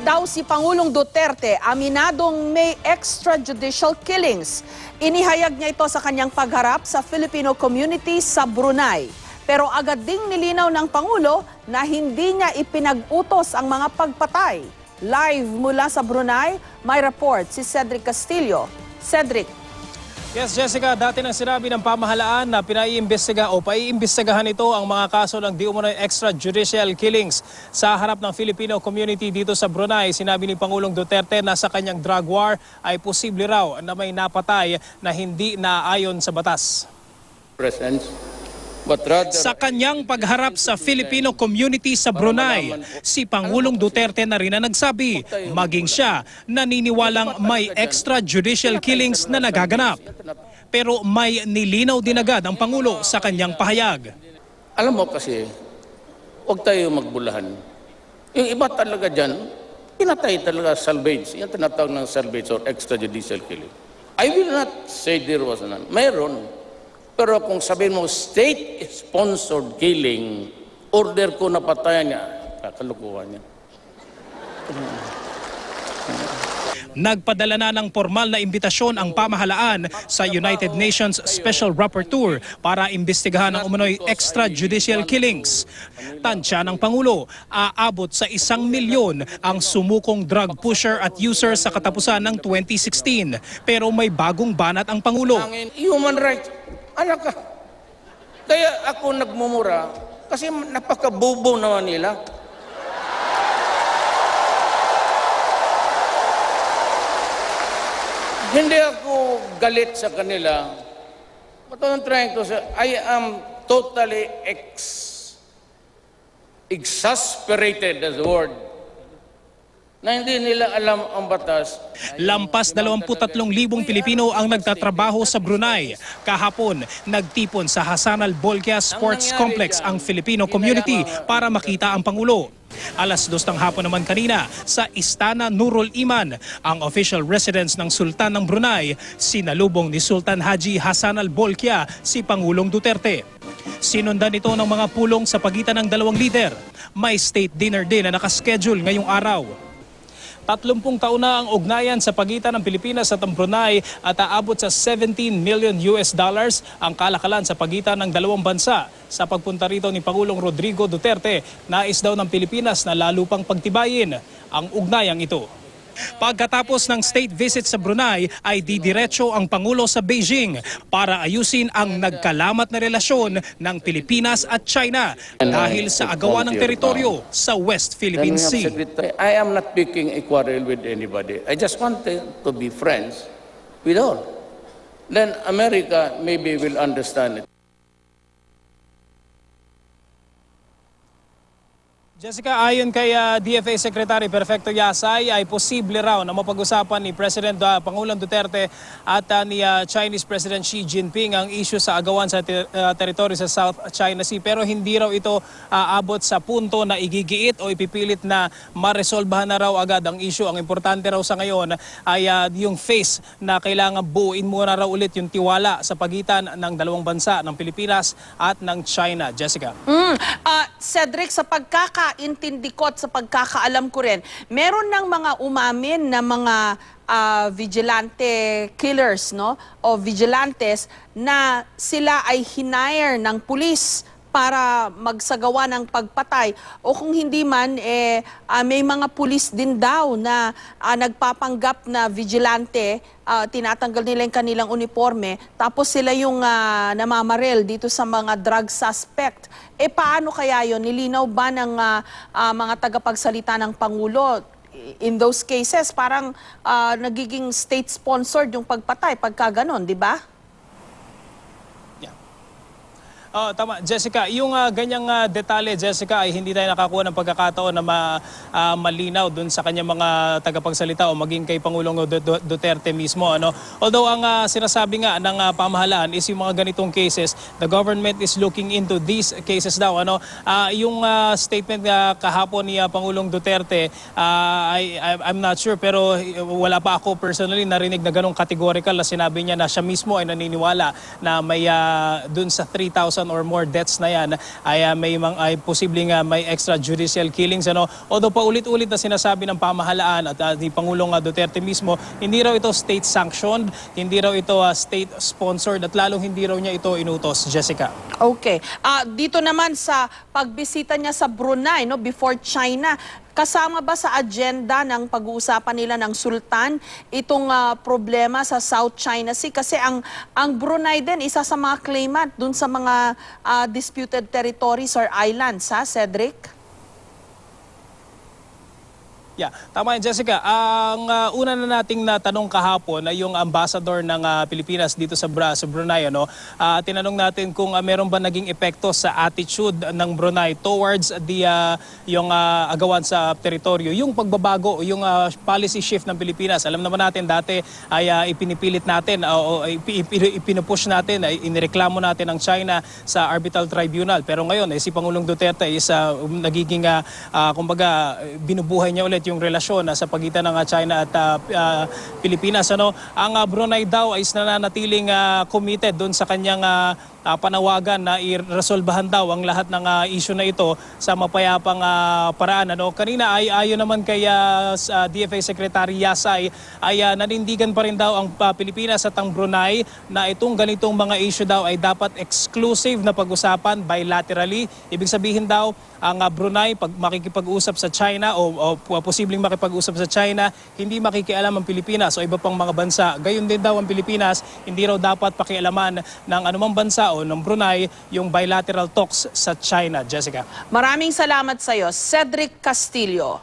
daw si Pangulong Duterte aminadong may extrajudicial killings. Inihayag niya ito sa kanyang pagharap sa Filipino community sa Brunei. Pero agad ding nilinaw ng Pangulo na hindi niya ipinag-utos ang mga pagpatay. Live mula sa Brunei, may report si Cedric Castillo. Cedric. Yes, Jessica, dati nang sinabi ng pamahalaan na pinaiimbestiga o paiimbestigahan ito ang mga kaso ng di umano'y extrajudicial killings sa harap ng Filipino community dito sa Brunei. Sinabi ni Pangulong Duterte na sa kanyang drug war ay posible raw na may napatay na hindi naayon sa batas. Sa kanyang pagharap sa Filipino community sa Brunei, si Pangulong Duterte na rin ang nagsabi, maging siya naniniwalang may extrajudicial killings na nagaganap. Pero may nilinaw din agad ang Pangulo sa kanyang pahayag. Alam mo kasi, huwag tayo magbulahan. Yung iba talaga dyan, pinatay talaga salvage. Yan tinatawag ng salvage or extrajudicial killing. I will not say there was none. Mayroon. Pero kung sabihin mo, state-sponsored killing, order ko na patayan niya, kakalukuhan niya. Nagpadala na ng formal na imbitasyon ang pamahalaan sa United Nations Special Rapporteur para imbestigahan ang umano'y extrajudicial killings. Tansya ng Pangulo, aabot sa 1 milyon ang sumukong drug pusher at user sa katapusan ng 2016. Pero may bagong banat ang Pangulo. Human rights. Anak ka. Kaya ako nagmumura kasi napakabubo naman nila. Hindi ako galit sa kanila. What I'm trying to say, I am totally exasperated as the word. Na hindi nila alam ang batas. Lampas 23,000 Pilipino ang nagtatrabaho sa Brunei. Kahapon, nagtipon sa Hassan al-Bolkiah Sports Complex ang Filipino community para makita ang Pangulo. Alas 2 ng hapon naman kanina sa Istana Nurul Iman, ang official residence ng Sultan ng Brunei, sinalubong ni Sultan Haji Hassan al-Bolkiah si Pangulong Duterte. Sinundan ito ng mga pulong sa pagitan ng dalawang lider. May state dinner din na nakaschedule ngayong araw. 30 taon na ang ugnayan sa pagitan ng Pilipinas at ang Brunei at aabot sa $17 million ang kalakalan sa pagitan ng dalawang bansa. Sa pagpunta rito ni Pangulong Rodrigo Duterte, nais daw ng Pilipinas na lalo pang pagtibayin ang ugnayang ito. Pagkatapos ng state visit sa Brunei ay didiretso ang Pangulo sa Beijing para ayusin ang nagkalamat na relasyon ng Pilipinas at China dahil sa agawan ng teritoryo sa West Philippine Sea. I am not picking a quarrel with anybody. I just want to be friends with all. Then America maybe will understand it. Jessica, ayon kay DFA Secretary Perfecto Yasay ay posible raw na mapag-usapan ni President Pangulong Duterte at ni Chinese President Xi Jinping ang issue sa agawan sa teritoryo sa South China Sea. Pero hindi raw ito aabot sa punto na igigiit o ipipilit na maresolbahan na raw agad ang issue. Ang importante raw sa ngayon ay yung phase na kailangan buuin muna raw ulit yung tiwala sa pagitan ng dalawang bansa, ng Pilipinas at ng China. Jessica. Cedric, sa pagkakaintindi ko at sa pagkakaalam ko rin, meron ng mga umamin na mga vigilante killers, no? O vigilantes na sila ay hinire ng pulis para magsagawa ng pagpatay. O kung hindi man, may mga pulis din daw na nagpapanggap na vigilante, tinatanggal nila yung kanilang uniforme, tapos sila yung namamaril dito sa mga drug suspect. Paano kaya yun? Nilinaw ba ng mga tagapagsalita ng Pangulo? In those cases, parang nagiging state-sponsored yung pagpatay pagka ganon, di ba? Tama, Jessica. Yung ganyang detalye, Jessica, ay hindi tayo nakakuha ng pagkakataon na malinaw dun sa kanyang mga tagapagsalita o maging kay Pangulong Duterte mismo. Ano? Although ang sinasabi nga ng pamahalaan is yung mga ganitong cases, the government is looking into these cases daw. Ano? Yung statement kahapon ni Pangulong Duterte, I'm not sure, pero wala pa ako personally narinig na ganong categorical na sinabi niya na siya mismo ay naniniwala na may dun sa 3,000 1,000 or more deaths na yan ay ay posibleng may extrajudicial killings. Although paulit-ulit na sinasabi ng pamahalaan at ni Pangulong Duterte mismo, hindi raw ito state-sanctioned, hindi raw ito state-sponsored at lalong hindi raw niya ito inutos. Jessica. Okay. Dito naman sa pagbisita niya sa Brunei, no, before China, kasama ba sa agenda ng pag-uusapan nila ng Sultan itong problema sa South China Sea? Kasi ang Brunei din, isa sa mga claimant dun sa mga disputed territories or islands, ha, Cedric? Yeah, tama yan, Jessica. Ang una na nating natanong kahapon ay yung ambassador ng Pilipinas dito sa Brunei. Tinanong natin kung meron ba naging epekto sa attitude ng Brunei towards yung agawan sa teritoryo. Yung pagbabago, yung policy shift ng Pilipinas. Alam naman natin dati ay ipinipilit natin o ipinupush natin, ay inireklamo natin ang China sa arbitral tribunal. Pero ngayon, si Pangulong Duterte is nagiging, kumbaga, binubuhay niya ulit yung relasyon sa pagitan ng China at Pilipinas. Ang Brunei daw ay nananatiling committed doon sa kanyang panawagan na iresolbahan daw ang lahat ng issue na ito sa mapayapang paraan. Kanina ay ayon naman kay DFA Secretary Yasay ay nanindigan pa rin daw ang Pilipinas at ang Brunei na itong ganitong mga issue daw ay dapat exclusive na pag-usapan bilaterally. Ibig sabihin daw ang Brunei pag makikipag-usap sa China o posibleng makipag-usap sa China, hindi makikialam ang Pilipinas o iba pang mga bansa. Gayon din daw ang Pilipinas, hindi raw dapat pakialaman ng anumang bansa o ng Brunei yung bilateral talks sa China. Jessica. Maraming salamat sa iyo, Cedric Castillo.